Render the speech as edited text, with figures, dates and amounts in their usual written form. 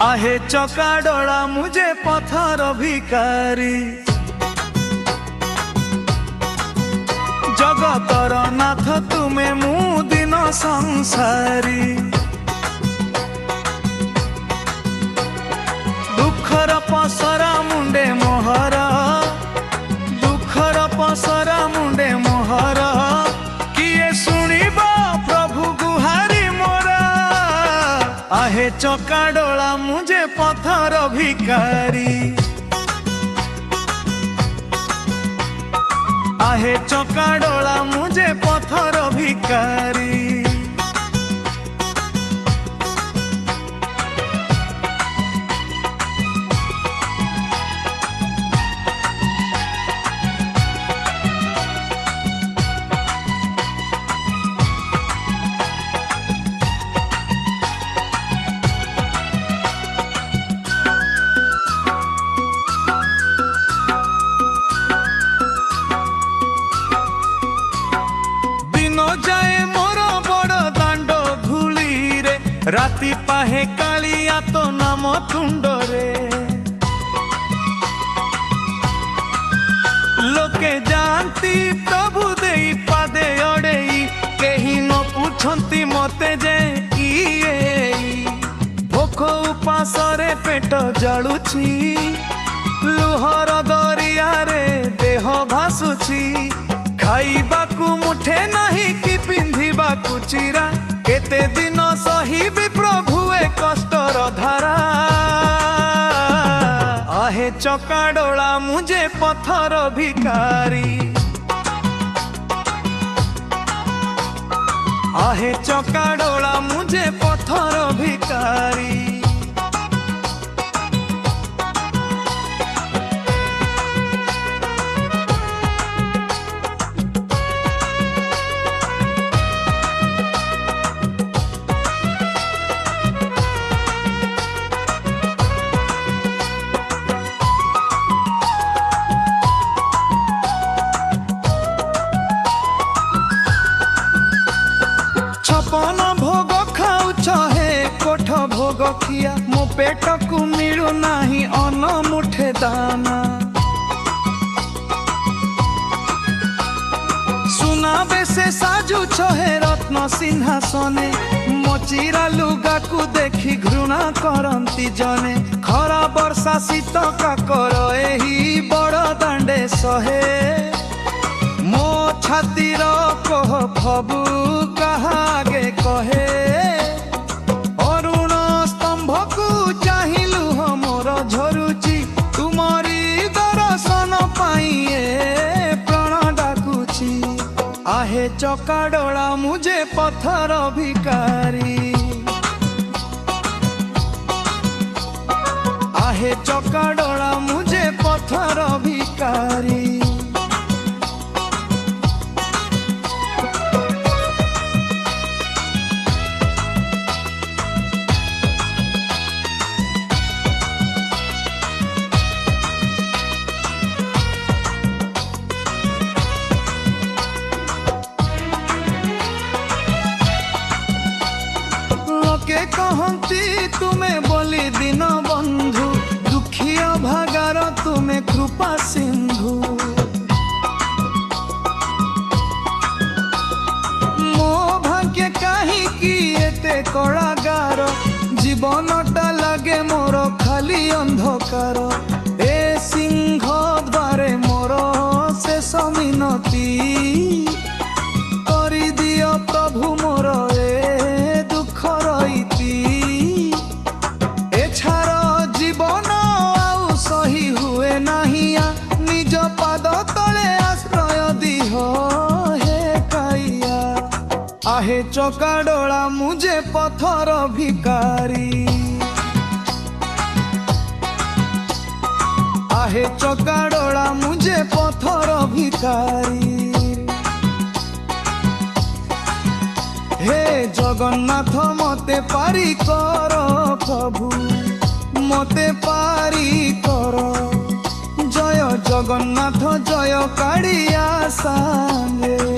आहे चका डोला मुझे पथर भिकारी। जगतर नाथ तुमे मु दिन संसारी। दुखर पसरा मुंडे मोहर, दुखर पसरा मुंडे मोहर, किए सुनिबा प्रभु गुहारी मोरा। आहे चका डोला मुझे पथर भिकारी। आहे चका डोला मुझे पथर भिकारी। राति पाहे कालिया तो नाम तुंडरे। लोके जानती प्रभु देई पादे अड़ेई, केही न पूछंती मते जे इए। भोक उपासरे पेट जळुछि, लुहर दरिया रे देह भासुछि। खाइबाकू मुठे नहीं कि पिंधिबाकू चिरा, केते दिन सहिबी प्रभुए कष्टर धारा। आहे चका डोला मुझे पथर भिकारी। आहे चका डोला मुझे पथर भिकारी। छपन भोग खाऊछ हे कोठ भोग खिया, मो पेट को मिलू नाही अन्न मुठे दाना। सुना बेसे साजुछ हे रत्न सिंहासने, मो चिरा लुगा को देखी घृणा करंती जने। खरा वर्षा शीत काकर एही बड़ दांडे सहे, मो छातीर कह फबु कहागे कहे। अरुण स्तंभ को चाहिलु मोर झरुची, तुमरी दर्शन पाइए प्राण डाकुची। आहे चका डोला मुझे पथर भिकारी। आहे चका डोला मुझे पथर भिकारी। के कहती तुम्हें बोली दिन बंधु, दुखिया भागार तुम्हें कृपा सिंधु। मो भाग्य कहीं कि एते कलागार, जीवनटा लगे मोर खाली अंधकार। ए सिंह द्वारे मोर शेष मिनती, करि दियो प्रभु मोर आहे चका डोला मुझे पथर भिकारी। आहे चका डोला मुझे पथर भिकारी। हे जगन्नाथ मते पारी कर प्रभु, मते पारी कर। जय जगन्नाथ जय काड़िया सांगे।